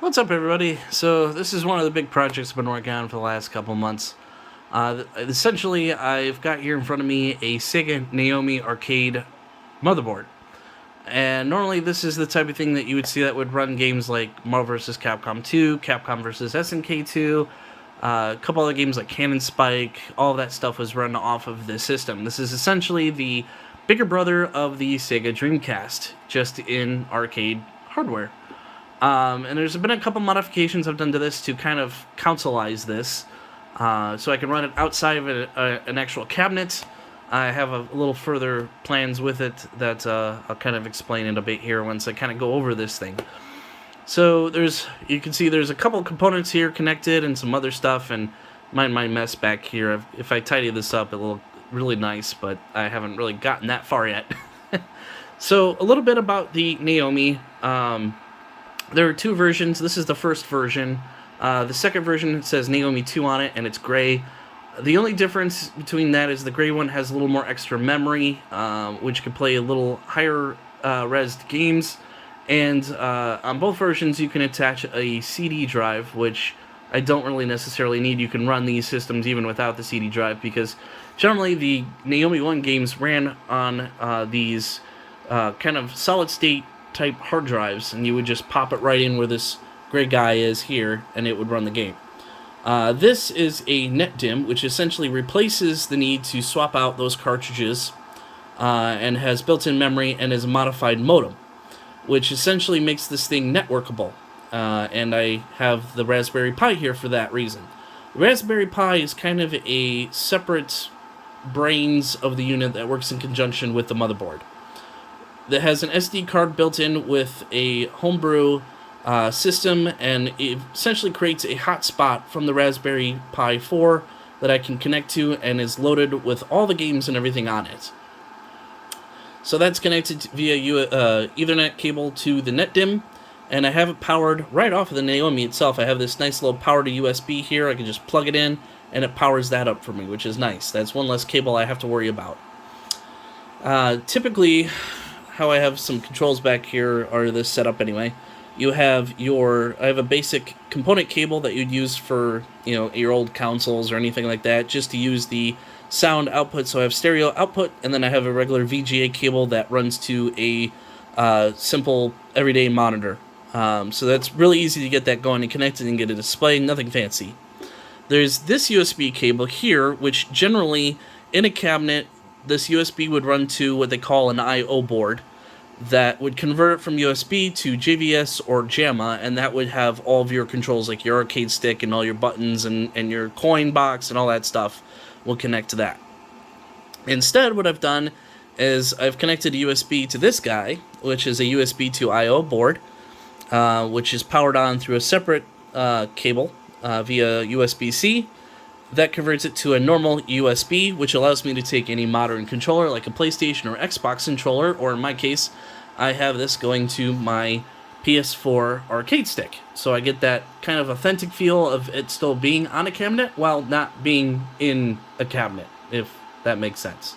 What's up, everybody? So this is one of the big projects I've been working on for the last couple months. Essentially, I've got here in front of me a SEGA Naomi Arcade motherboard. And normally this is the type of thing that you would see that would run games like Marvel vs. Capcom 2, Capcom vs. SNK 2, a couple other games like Cannon Spike. All of that stuff was run off of this system. This is essentially the bigger brother of the Sega Dreamcast, just in arcade hardware. And there's been a couple modifications I've done to this to kind of consolize this, so I can run it outside of an actual cabinet. I have a little further plans with it that I'll kind of explain in a bit here once I kind of go over this thing. So you can see there's a couple components here connected and some other stuff, and mind my mess back here. If I tidy this up, it'll look really nice, but I haven't really gotten that far yet. So a little bit about the Naomi. There are two versions. This is the first version. The second version says Naomi 2 on it, and it's gray. The only difference between that is the gray one has a little more extra memory, which can play a little higher resed games. And on both versions, you can attach a CD drive, which I don't really necessarily need. You can run these systems even without the CD drive, because generally the Naomi 1 games ran on these kind of solid-state type hard drives, and you would just pop it right in where this gray guy is here, and it would run the game. This is a NetDIMM, which essentially replaces the need to swap out those cartridges, and has built-in memory and is a modified modem, which essentially makes this thing networkable. And I have the Raspberry Pi here for that reason. The Raspberry Pi is kind of a separate brains of the unit that works in conjunction with the motherboard. That has an SD card built in with a homebrew system, and it essentially creates a hotspot from the Raspberry Pi 4 that I can connect to, and is loaded with all the games and everything on it. So that's connected via Ethernet cable to the NetDIMM, and I have it powered right off of the Naomi itself. I have this nice little power to USB here. I can just plug it in, and it powers that up for me, which is nice. That's one less cable I have to worry about. Typically, how I have some controls back here are this setup anyway. I have a basic component cable that you'd use for, your old consoles or anything like that, just to use the sound output. So I have stereo output, and then I have a regular VGA cable that runs to a simple everyday monitor. So that's really easy to get that going and connected and get a display, nothing fancy. There's this USB cable here, which generally in a cabinet, this USB would run to what they call an I/O board that would convert it from USB to JVS or JAMA, and that would have all of your controls, like your arcade stick and all your buttons and your coin box and all that stuff will connect to that. Instead, what I've done is I've connected a USB to this guy, which is a USB to I/O board, which is powered on through a separate cable via USB-C. That converts it to a normal USB, which allows me to take any modern controller, like a PlayStation or Xbox controller, or in my case, I have this going to my PS4 arcade stick. So I get that kind of authentic feel of it still being on a cabinet while not being in a cabinet, if that makes sense.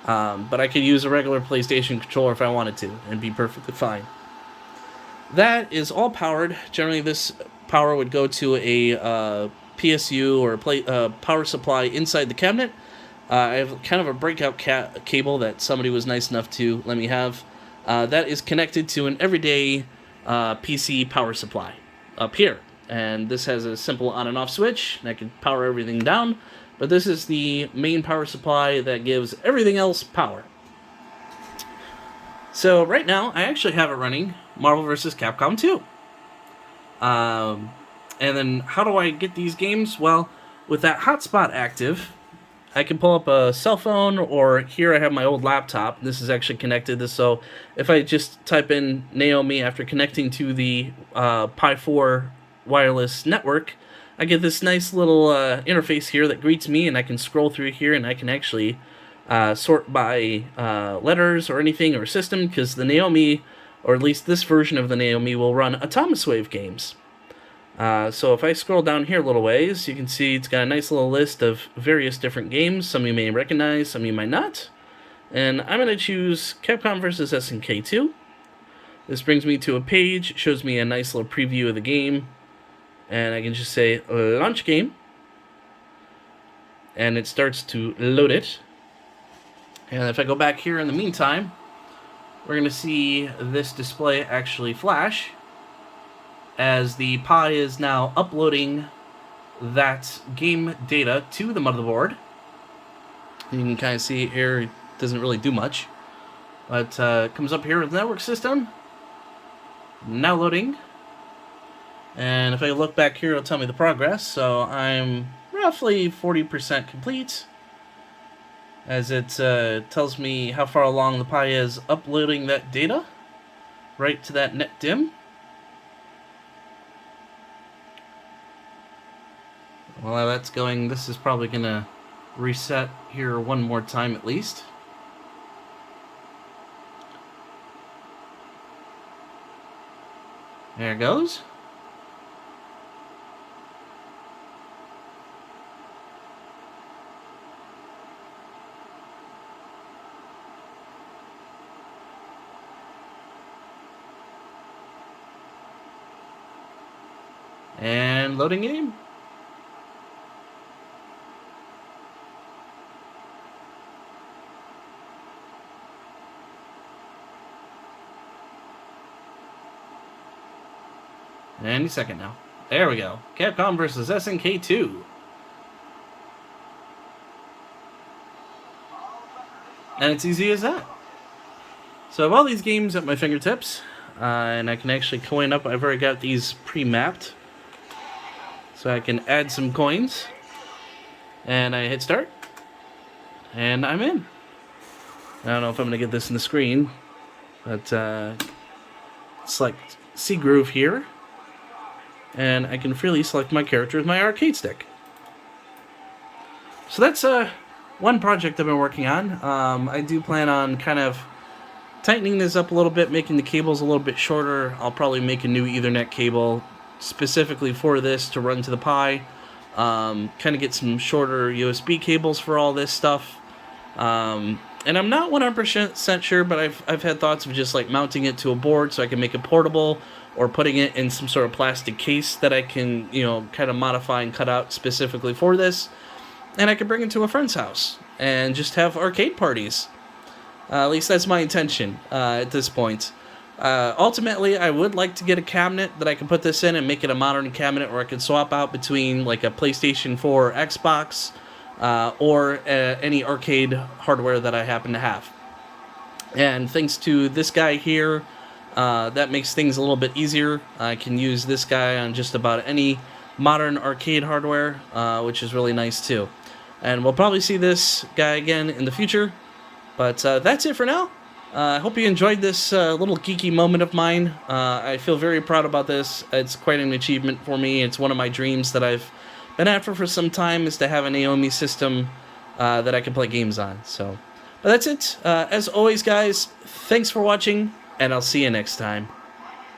But I could use a regular PlayStation controller if I wanted to, and be perfectly fine. That is all powered. Generally, this power would go to a PSU or a power supply inside the cabinet. I have kind of a breakout cable that somebody was nice enough to let me have. That is connected to an everyday PC power supply up here. And this has a simple on and off switch, and I can power everything down. But this is the main power supply that gives everything else power. So right now, I actually have it running Marvel vs. Capcom 2. And then how do I get these games? Well, with that hotspot active, I can pull up a cell phone, or here I have my old laptop. This is actually connected. So if I just type in Naomi after connecting to the Pi 4 wireless network, I get this nice little interface here that greets me, and I can scroll through here, and I can actually sort by letters or anything, or system, because the Naomi, or at least this version of the Naomi, will run Atomiswave games. So if I scroll down here a little ways, you can see it's got a nice little list of various different games. Some you may recognize, some you might not. And I'm going to choose Capcom vs. SNK 2. This brings me to a page, shows me a nice little preview of the game, and I can just say launch game, and it starts to load it. And if I go back here in the meantime, we're going to see this display actually flash as the Pi is now uploading that game data to the motherboard. You can kind of see here it doesn't really do much, but it comes up here with network system, now loading. And if I look back here, it'll tell me the progress. So I'm roughly 40% complete, as it tells me how far along the Pi is uploading that data right to that NetDim. While that's going, this is probably going to reset here one more time at least. There it goes. And loading game. Any second now. There we go. Capcom versus SNK 2. And it's easy as that. So I have all these games at my fingertips, and I can actually coin up. I've already got these pre-mapped, so I can add some coins. And I hit start, and I'm in. I don't know if I'm going to get this in the screen, but select C Groove here, and I can freely select my character with my arcade stick. So that's one project I've been working on. I do plan on kind of tightening this up a little bit, making the cables a little bit shorter. I'll probably make a new Ethernet cable specifically for this to run to the Pi. Kind of get some shorter USB cables for all this stuff. And I'm not 100% sure, but I've had thoughts of just like mounting it to a board so I can make it portable, or putting it in some sort of plastic case that I can, you know, kind of modify and cut out specifically for this. And I could bring it to a friend's house and just have arcade parties. At least that's my intention at this point. Ultimately, I would like to get a cabinet that I can put this in and make it a modern cabinet where I can swap out between like a PlayStation 4 or Xbox or any arcade hardware that I happen to have. And thanks to this guy here, that makes things a little bit easier. I can use this guy on just about any modern arcade hardware, which is really nice too. And we'll probably see this guy again in the future. But that's it for now. I hope you enjoyed this little geeky moment of mine. I feel very proud about this. It's quite an achievement for me. It's one of my dreams that I've been after for some time, is to have a Naomi system that I can play games on. So, but that's it. As always, guys, thanks for watching, and I'll see you next time.